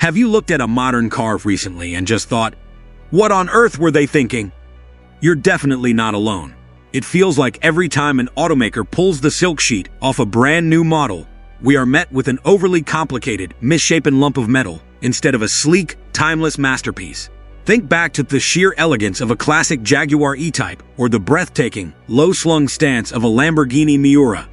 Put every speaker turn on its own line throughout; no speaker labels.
Have you looked at a modern car recently and just thought, what on earth were they thinking? You're definitely not alone. It feels like every time an automaker pulls the silk sheet off a brand new model, we are met with an overly complicated, misshapen lump of metal instead of a sleek, timeless masterpiece. Think back to the sheer elegance of a classic Jaguar E-Type or the breathtaking, low-slung stance of a Lamborghini Miura.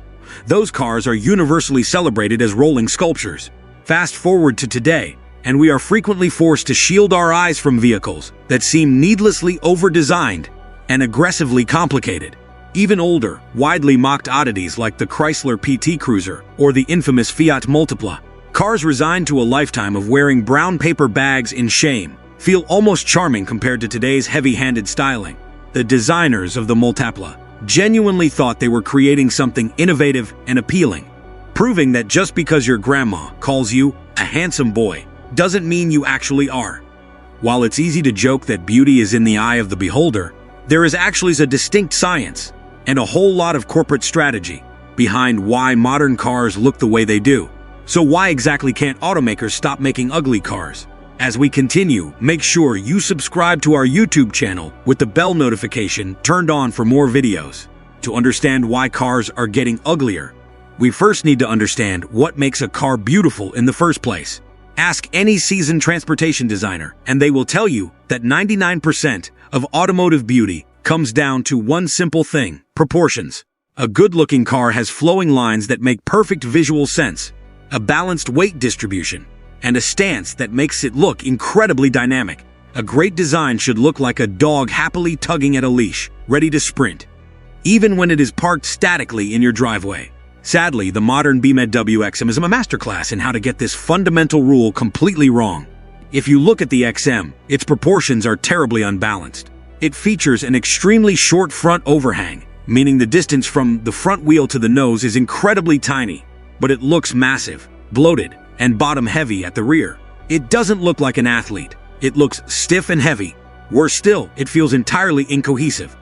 Those cars are universally celebrated as rolling sculptures. Fast forward to today, and we are frequently forced to shield our eyes from vehicles that seem needlessly over-designed and aggressively complicated. Even older, widely mocked oddities like the Chrysler PT Cruiser or the infamous Fiat Multipla, cars resigned to a lifetime of wearing brown paper bags in shame, feel almost charming compared to today's heavy-handed styling. The designers of the Multipla genuinely thought they were creating something innovative and appealing, proving that just because your grandma calls you a handsome boy doesn't mean you actually are. While it's easy to joke that beauty is in the eye of the beholder, there is actually a distinct science and a whole lot of corporate strategy behind why modern cars look the way they do. So why exactly can't automakers stop making ugly cars? As we continue, make sure you subscribe to our YouTube channel with the bell notification turned on for more videos. To understand why cars are getting uglier, we first need to understand what makes a car beautiful in the first place. Ask any seasoned transportation designer, and they will tell you that 99% of automotive beauty comes down to one simple thing: proportions. A good-looking car has flowing lines that make perfect visual sense, a balanced weight distribution, and a stance that makes it look incredibly dynamic. A great design should look like a dog happily tugging at a leash, ready to sprint, even when it is parked statically in your driveway. Sadly, the modern BMW XM is a masterclass in how to get this fundamental rule completely wrong. If you look at the XM, its proportions are terribly unbalanced. It features an extremely short front overhang, meaning the distance from the front wheel to the nose is incredibly tiny, but it looks massive, bloated, and bottom-heavy at the rear. It doesn't look like an athlete. It looks stiff and heavy. Worse still, it feels entirely incohesive.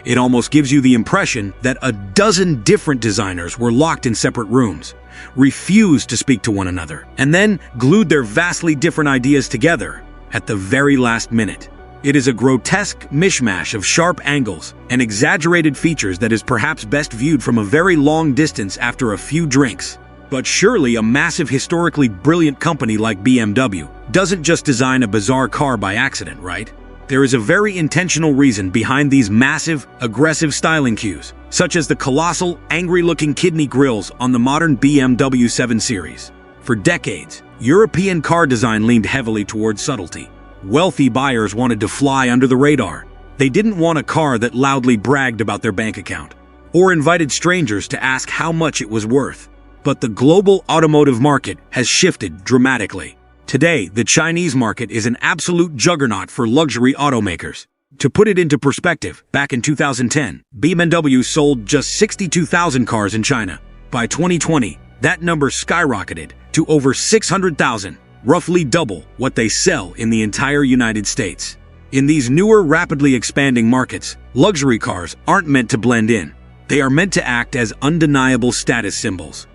It almost gives you the impression that a dozen different designers were locked in separate rooms, refused to speak to one another, and then glued their vastly different ideas together at the very last minute. It is a grotesque mishmash of sharp angles and exaggerated features that is perhaps best viewed from a very long distance after a few drinks. But surely a massive, historically brilliant company like BMW doesn't just design a bizarre car by accident, right? There is a very intentional reason behind these massive, aggressive styling cues, such as the colossal, angry-looking kidney grills on the modern BMW 7 Series. For decades, European car design leaned heavily towards subtlety. Wealthy buyers wanted to fly under the radar. They didn't want a car that loudly bragged about their bank account, or invited strangers to ask how much it was worth. But the global automotive market has shifted dramatically. Today, the Chinese market is an absolute juggernaut for luxury automakers. To put it into perspective, back in 2010, BMW sold just 62,000 cars in China. By 2020, that number skyrocketed to over 600,000, roughly double what they sell in the entire United States. In these newer, rapidly expanding markets, luxury cars aren't meant to blend in. They are meant to act as undeniable status symbols.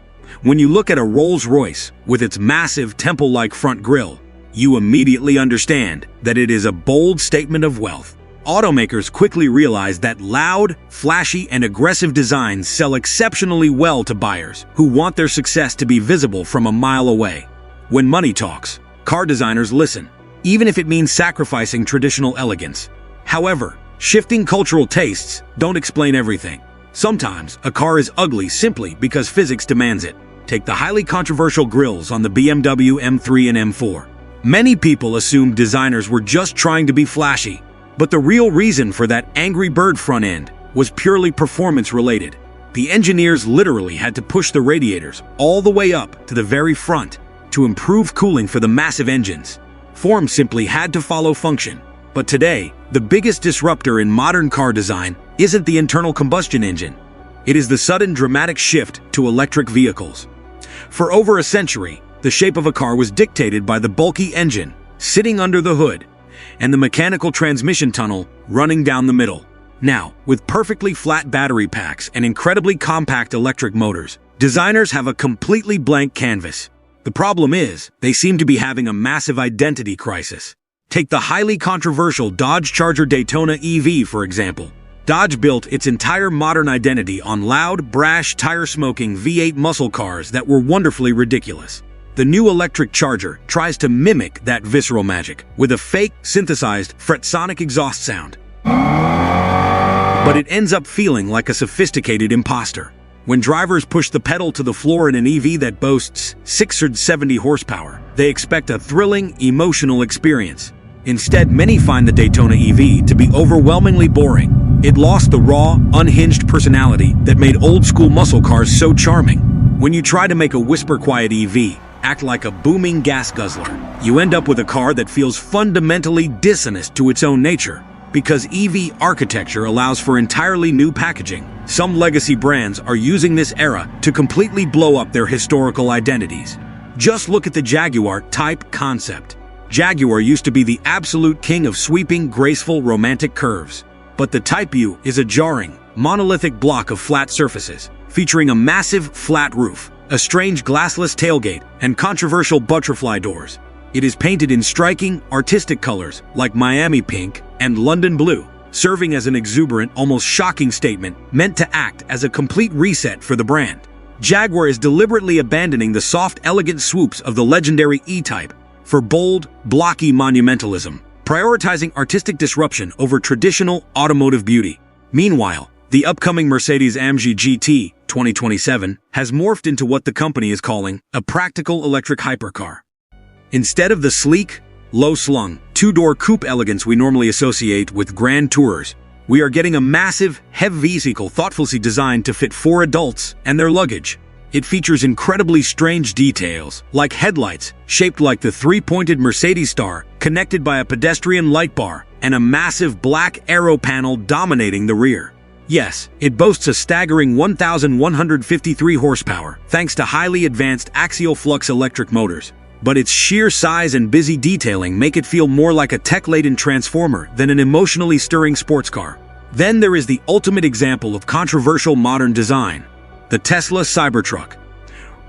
When you look at a Rolls-Royce with its massive temple-like front grille, you immediately understand that it is a bold statement of wealth. Automakers quickly realize that loud, flashy, and aggressive designs sell exceptionally well to buyers who want their success to be visible from a mile away. When money talks, car designers listen, even if it means sacrificing traditional elegance. However, shifting cultural tastes don't explain everything. Sometimes a car is ugly simply because physics demands it. Take the highly controversial grills on the BMW M3 and M4. Many people assumed designers were just trying to be flashy, but the real reason for that angry bird front end was purely performance-related. The engineers literally had to push the radiators all the way up to the very front to improve cooling for the massive engines. Form simply had to follow function. But today, the biggest disruptor in modern car design isn't the internal combustion engine. It is the sudden dramatic shift to electric vehicles. For over a century, the shape of a car was dictated by the bulky engine sitting under the hood and the mechanical transmission tunnel running down the middle. Now, with perfectly flat battery packs and incredibly compact electric motors, designers have a completely blank canvas. The problem is, they seem to be having a massive identity crisis. Take the highly controversial Dodge Charger Daytona EV, for example. Dodge built its entire modern identity on loud, brash, tire-smoking V8 muscle cars that were wonderfully ridiculous. The new electric Charger tries to mimic that visceral magic with a fake, synthesized, fret-sonic exhaust sound. But it ends up feeling like a sophisticated imposter. When drivers push the pedal to the floor in an EV that boasts 670 horsepower, they expect a thrilling, emotional experience. Instead, many find the Daytona EV to be overwhelmingly boring. It lost the raw, unhinged personality that made old-school muscle cars so charming. When you try to make a whisper-quiet EV act like a booming gas guzzler, you end up with a car that feels fundamentally dissonant to its own nature. Because EV architecture allows for entirely new packaging, some legacy brands are using this era to completely blow up their historical identities. Just look at the Jaguar Type concept. Jaguar used to be the absolute king of sweeping, graceful, romantic curves. But the Type U is a jarring, monolithic block of flat surfaces, featuring a massive, flat roof, a strange glassless tailgate, and controversial butterfly doors. It is painted in striking, artistic colors like Miami pink and London blue, serving as an exuberant, almost shocking statement meant to act as a complete reset for the brand. Jaguar is deliberately abandoning the soft, elegant swoops of the legendary E-Type for bold, blocky monumentalism, prioritizing artistic disruption over traditional automotive beauty. Meanwhile, the upcoming Mercedes-AMG GT 2027 has morphed into what the company is calling a practical electric hypercar. Instead of the sleek, low-slung, two-door coupe elegance we normally associate with grand tourers, we are getting a massive, heavy vehicle thoughtfully designed to fit 4 adults and their luggage. It features incredibly strange details, like headlights shaped like the 3-pointed Mercedes star connected by a pedestrian light bar, and a massive black aero panel dominating the rear. Yes, it boasts a staggering 1,153 horsepower, thanks to highly advanced axial flux electric motors. But its sheer size and busy detailing make it feel more like a tech-laden transformer than an emotionally stirring sports car. Then there is the ultimate example of controversial modern design, the Tesla Cybertruck.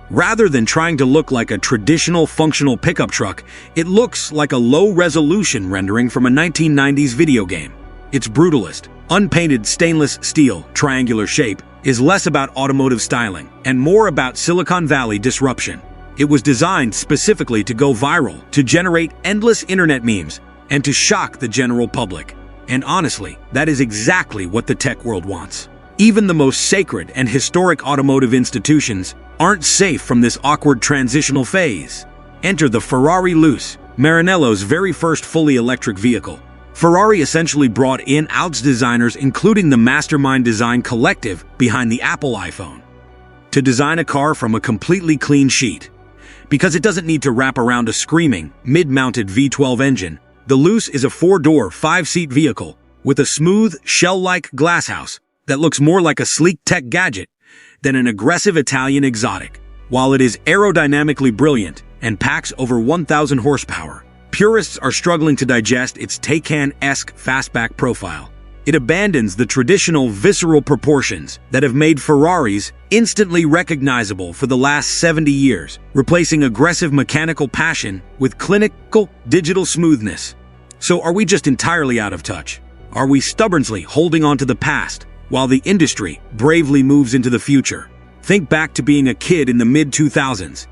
Rather than trying to look like a traditional functional pickup truck, it looks like a low-resolution rendering from a 1990s video game. Its brutalist, unpainted stainless steel, triangular shape is less about automotive styling and more about Silicon Valley disruption. It was designed specifically to go viral, to generate endless internet memes, and to shock the general public. And honestly, that is exactly what the tech world wants. Even the most sacred and historic automotive institutions aren't safe from this awkward transitional phase. Enter the Ferrari Luce, Maranello's very first fully electric vehicle. Ferrari essentially brought in outs designers, including the mastermind design collective behind the Apple iPhone, to design a car from a completely clean sheet. Because it doesn't need to wrap around a screaming, mid-mounted V12 engine, the Luce is a 4-door, 5-seat vehicle with a smooth, shell-like glasshouse that looks more like a sleek tech gadget than an aggressive Italian exotic. While it is aerodynamically brilliant and packs over 1,000 horsepower, purists are struggling to digest its Taycan-esque fastback profile. It abandons the traditional visceral proportions that have made Ferraris instantly recognizable for the last 70 years, replacing aggressive mechanical passion with clinical digital smoothness. So are we just entirely out of touch? Are we stubbornly holding on to the past while the industry bravely moves into the future? Think back to being a kid in the mid-2000s,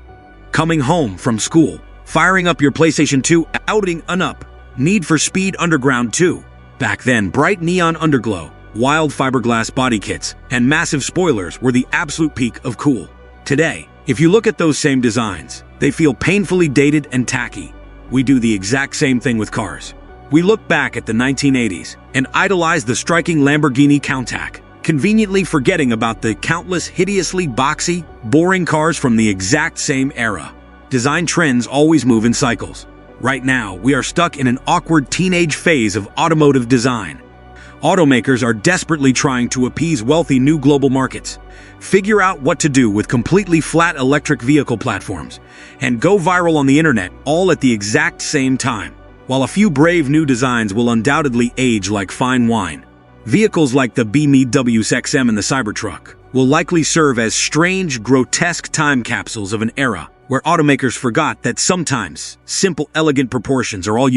coming home from school, firing up your PlayStation 2, outing an up, Need for Speed Underground 2. Back then, bright neon underglow, wild fiberglass body kits, and massive spoilers were the absolute peak of cool. Today, if you look at those same designs, they feel painfully dated and tacky. We do the exact same thing with cars. We look back at the 1980s and idolize the striking Lamborghini Countach, conveniently forgetting about the countless hideously boxy, boring cars from the exact same era. Design trends always move in cycles. Right now, we are stuck in an awkward teenage phase of automotive design. Automakers are desperately trying to appease wealthy new global markets, figure out what to do with completely flat electric vehicle platforms, and go viral on the internet all at the exact same time. While a few brave new designs will undoubtedly age like fine wine, vehicles like the BMW XM and the Cybertruck will likely serve as strange, grotesque time capsules of an era where automakers forgot that sometimes simple, elegant proportions are all you